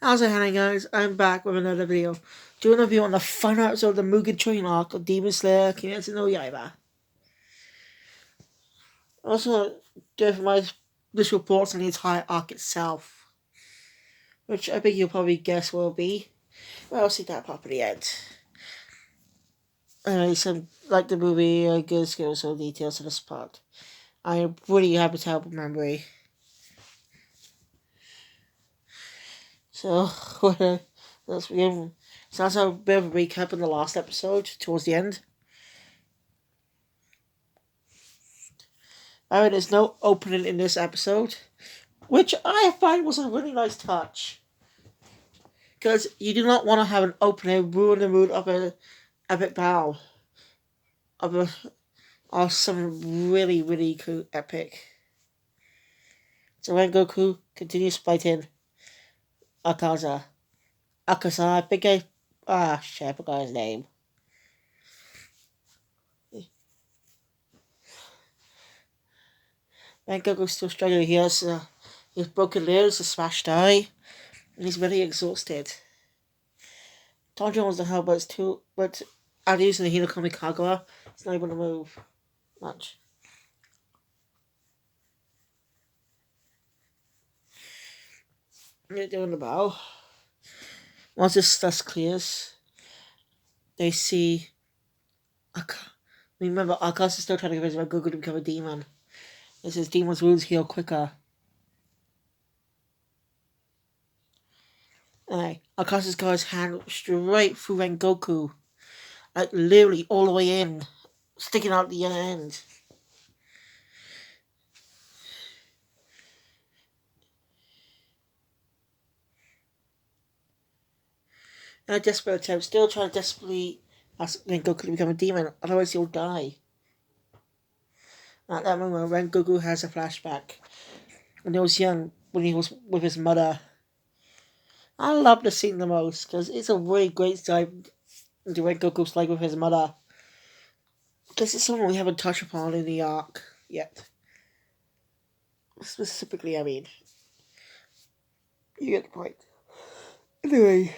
How's it happening, guys? I'm back with another video. Doing a review on the final episode of the Mugen Train arc of Demon Slayer Kimetsu no Yaiba. I also want to give my this reports on the entire arc itself, which I think you'll probably guess will be. Well, I'll see that part at the end. Anyway, so like the movie, I guess give some details to this part. I am really happy to help with memory. So, let's begin. So that's a bit of a recap in the last episode, towards the end. Alright, there's no opening in this episode, which I find was a really nice touch. Because you do not want to have an opening ruin the mood of an epic battle. Of something really, really cool, epic. So when Goku continues fighting Akaza, I think I forgot his name. When Goku's still struggling, he has his broken limbs, a smashed eye, and he's very exhausted. Tanjiro wants to help, but after using the Hinokami Kagura, he's not able to move much. They're doing the battle. Once this dust clears, they see remember, Akaza is still trying to convince Goku to become a demon. It says demons' wounds heal quicker. Akaza's got his hand straight through Rengoku. Like, literally all the way in. Sticking out the end. In a desperate attempt, still trying to desperately ask Rengoku to become a demon, otherwise he'll die. At that moment, Rengoku has a flashback. When he was young, when he was with his mother. I love the scene the most, because it's a really great dive into Rengoku's life with his mother. This is something we haven't touched upon in the arc yet. Specifically, I mean. You get the point. Anyway,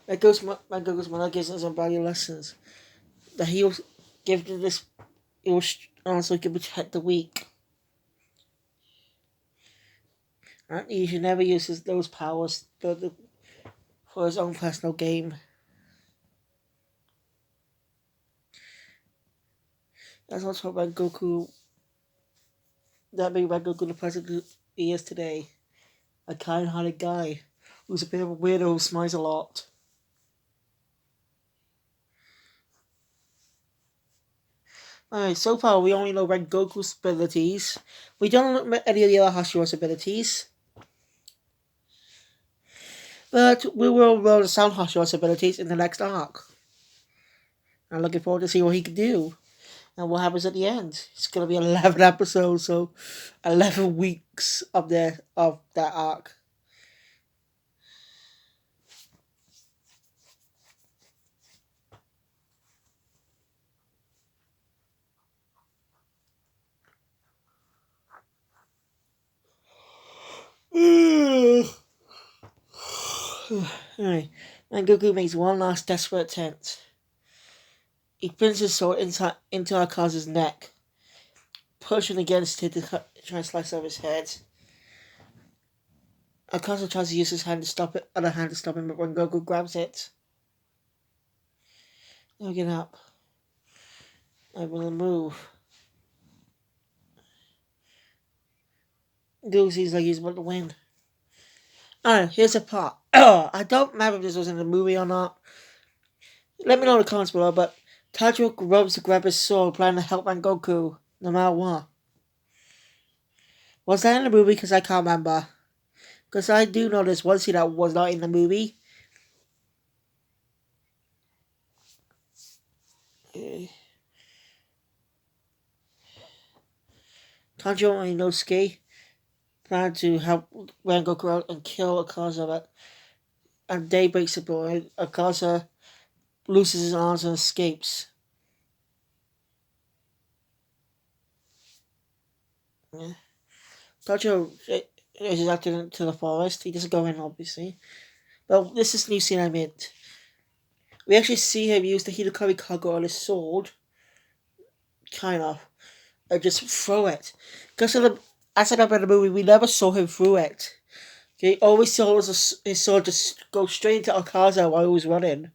Goku's mother gives us some valuable lessons. That he will give to this, he will also give protect the weak. And he should never use those powers for his own personal gain. That's also about Goku. That made Goku the person he is today. A kind-hearted guy who's a bit of a weirdo who smiles a lot. Alright, so far we only know Rengoku's abilities. We don't know any of the other Hashiro's abilities. But we will roll the Sound Hashiro's abilities in the next arc. I'm looking forward to see what he can do. And what happens at the end. It's going to be 11 episodes, so 11 weeks of that arc. Alright, and Goku makes one last desperate attempt. He pins his sword into Akaza's neck, pushing against it to try and slice off his head. Akaza tries to use his hand to stop it, other hand to stop him, but when Goku grabs it, he'll get up. I will move. Goku seems like he's about to win. Alright, here's a part. I don't remember if this was in the movie or not. Let me know in the comments below, but Tanjiro rubs to grab his sword, planning to help Goku, no matter what. Was that in the movie? Because I can't remember. Because I do know there's one scene that was not in the movie. Tanjiro and Inosuke plan to help Rengoku out and kill Akaza, and day breaks the boy. Akaza loses his arms and escapes. Yeah. Tanjiro is out to the forest. He doesn't go in, obviously. Well, this is the new scene I made. We actually see him use the Hidokari Kago on his sword, kind of, and just throw it. Because as I remember in the movie, we never saw him through it. Okay, all we saw was his sword just go straight into Akaza while he was running.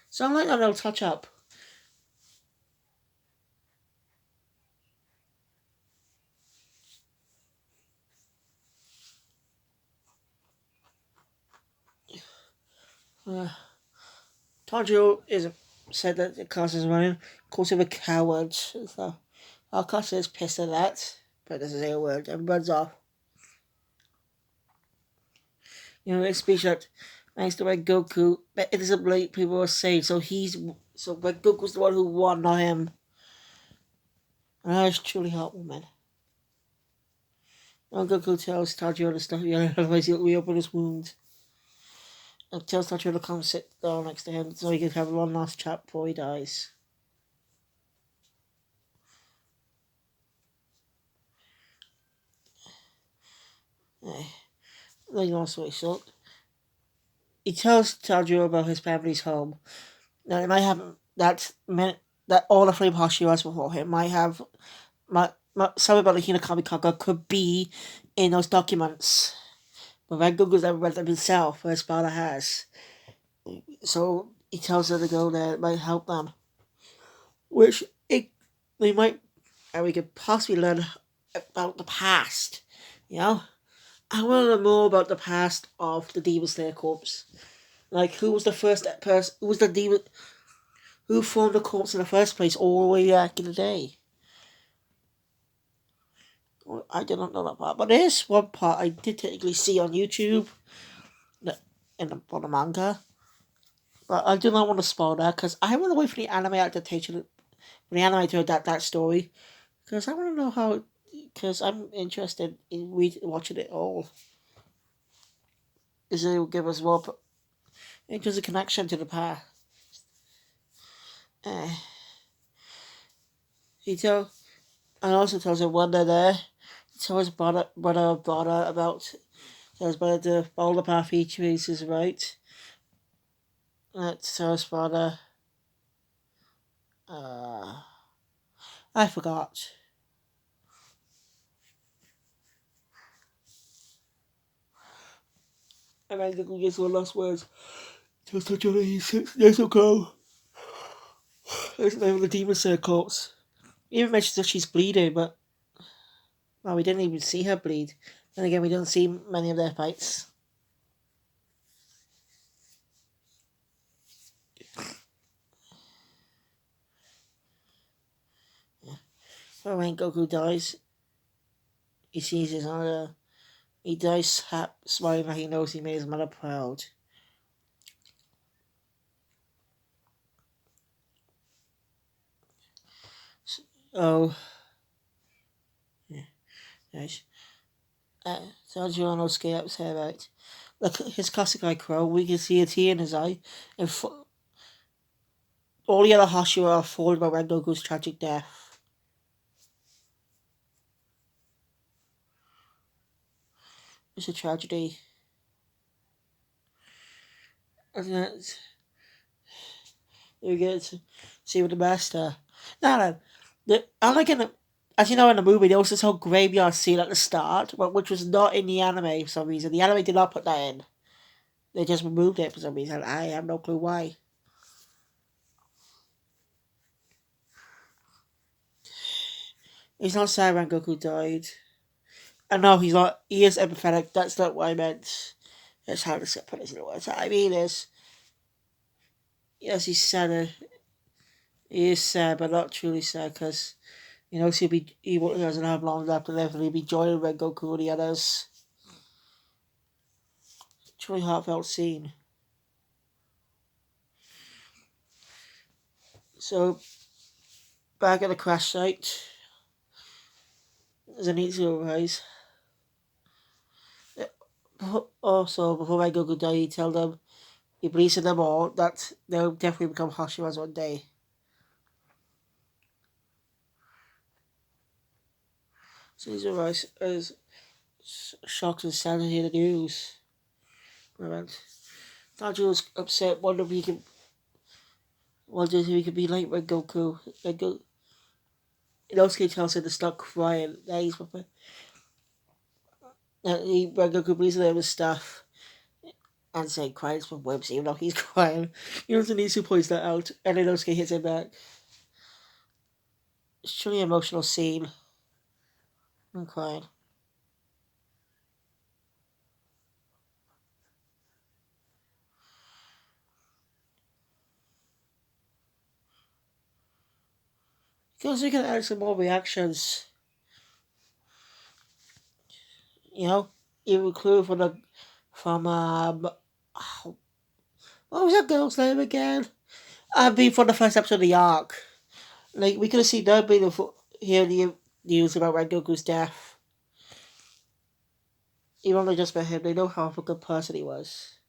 So I'm like a little touch up. Uh, Tanjiro is said that Akaza's running, calls him a coward. So Akaza is pissed at that, but doesn't say a word and runs off. It's speech that thanks to Red Goku, but it isn't like people are saying. So Red Goku's the one who won, not him. And that is truly heartwarming. And Goku tells Tanjiro to stop yelling, otherwise he'll reopen his wound. And tells Tanjiro to come sit down next to him so he can have one last chat before he dies. Then also short. He tells Tanjiro about his family's home. Now it might have that all the Flame Hashiras before him might have something about the Hinokami Kaga could be in those documents. But Van Google's never read them himself, his father has. So he tells her to go there, it might help them. Which they might, and we could possibly learn about the past. You know? I want to know more about the past of the Demon Slayer Corps. Like, who was the first person, who was the demon, who formed the corps in the first place all the way back in the day? I did not know that part, but there's one part I did technically see on YouTube, for the manga. But I do not want to spoil that because I want to wait for the anime adaptation, for the anime to adapt that story, because I want to know how. Because I'm interested in watching it all. Because it will give us more. It gives a connection to the past. He tell, and also tells him when they're there. He tells his brother about. Tells brother to follow the path he chooses, right? Tells his brother. I forgot. And then Google gives one last words. Tells Tajana he's 6 years ago. There's the name of the Demon Slayer corpse. He even mentions that she's bleeding, but well, we didn't even see her bleed. Then again, we don't see many of their fights. Yeah. But when Goku dies, he sees his mother. He dies smiling like he knows he made his mother proud. Oh, yeah, nice. Sanjiro no Ep's hair out. Look at his classic eye crow. We can see a tear in his eye. And all the other Hashira are fallen by Rengoku's tragic death. It's a tragedy. And that's, you get to see with the master. No. I like as you know in the movie, there was this whole graveyard scene at the start, but which was not in the anime for some reason. The anime did not put that in. They just removed it for some reason. I have no clue why. He's not sad when Goku died. And no, he's not. He is empathetic. That's not what I meant. That's how to put it in words. What I mean is, yes, he's sad. He is sad, but not truly sad because he doesn't have long left to live, and he'll be joining Red Goku and the others. Truly heartfelt scene. So, back at the crash site, Zenitsu arrives. Also, before Red Goku died, he told them, he believes in them all, that they'll definitely become Hashiras one day. these are as shocked and sad to hear the news. Right. Tanjiro was upset, wondered if he could be like Red Goku. Inosuke tells him to stop crying. Red Goku believes in his stuff and saying crying for whims, even though he's crying. Inosuke points that out, and Inosuke hits him back. It's truly an emotional scene. I'm crying. Because we can add some more reactions. You know, you include from what was that girl's name again? From the first episode of the arc. Like we could have seen nobody before hear the news about Red Goku's death. Even though they just met him, they know how of a good person he was.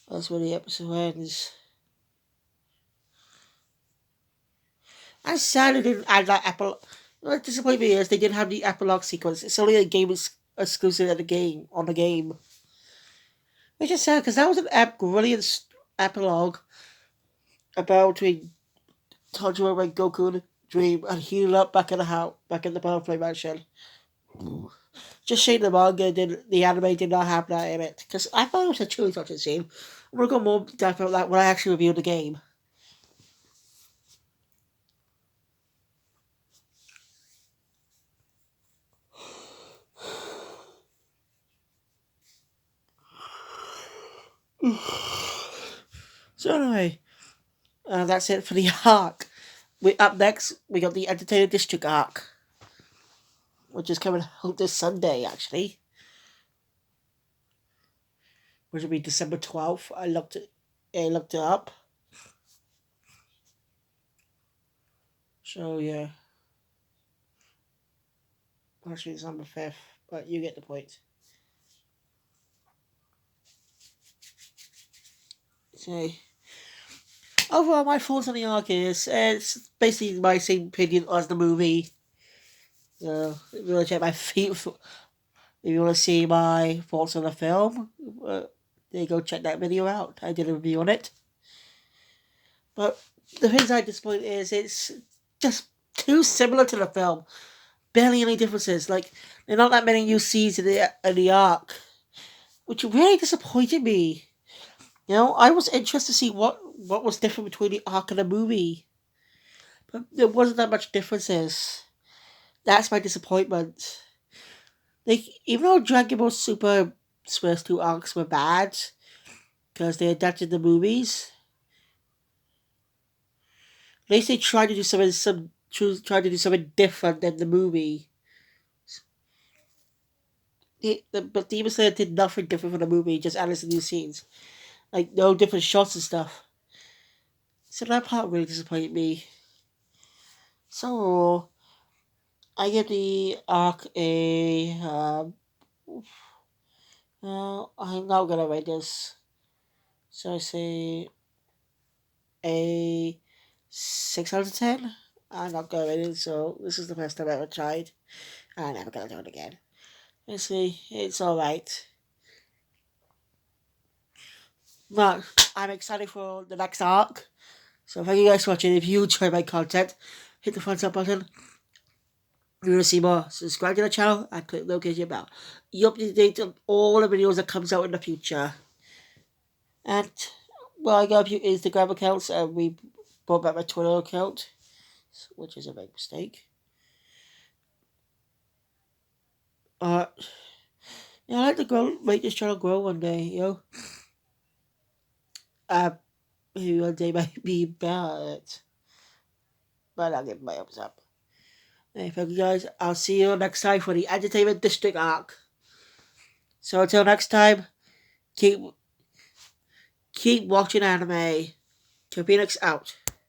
That's where the episode ends. I'm sad they didn't add that epilogue. What disappointed me is they didn't have the epilogue sequence. It's only a game exclusive at the game on the game. Which is sad because that was an brilliant epilogue about between Tanjiro and Goku Dream and healing up back in the house, back in the Butterfly Mansion. Just shame the manga the anime did not have that in it because I thought it was a truly touching scene. I'm gonna go more depth about that when I actually review the game. So anyway, that's it for the arc. Up next, we got the Entertainer District arc, which is coming out this Sunday, actually. Which will be December 12th. I looked it up. So yeah. Actually, December 5th, but you get the point. So, overall, my thoughts on the arc is it's basically my same opinion as the movie. If you want to check my feet, if you want to see my thoughts on the film, there you go. Check that video out. I did a review on it. But the things I disappointed is it's just too similar to the film. Barely any differences. Like there are not that many new scenes in the arc, which really disappointed me. You know, I was interested to see what was different between the arc and the movie. But there wasn't that much differences. That's my disappointment. Like, even though Dragon Ball Super's first two arcs were bad, because they adapted the movies, at least they tried to do tried to do something different than the movie. But Demon Slayer did nothing different from the movie, just added some new scenes. Like, no different shots and stuff. So that part really disappointed me. So, I give the arc a. I'm not gonna rate this. So I say a 6 out of 10. I'm not gonna rate it, so this is the first time I ever tried. I'm never gonna do it again. Basically, it's alright. But I'm excited for the next arc. So thank you guys for watching. If you enjoy my content, hit the thumbs up button. If you want to see more, subscribe to the channel and click the notification bell. You'll be updated on all the videos that comes out in the future. And, well, I got a few Instagram accounts and we brought back my Twitter account, which is a big mistake. Yeah, I like to make this channel grow one day, you know. Maybe one day might be bad, but I'll give my thumbs up. Anyway, thank you guys. I'll see you next time for the Entertainment District arc. So until next time, keep watching anime. Phoenix out.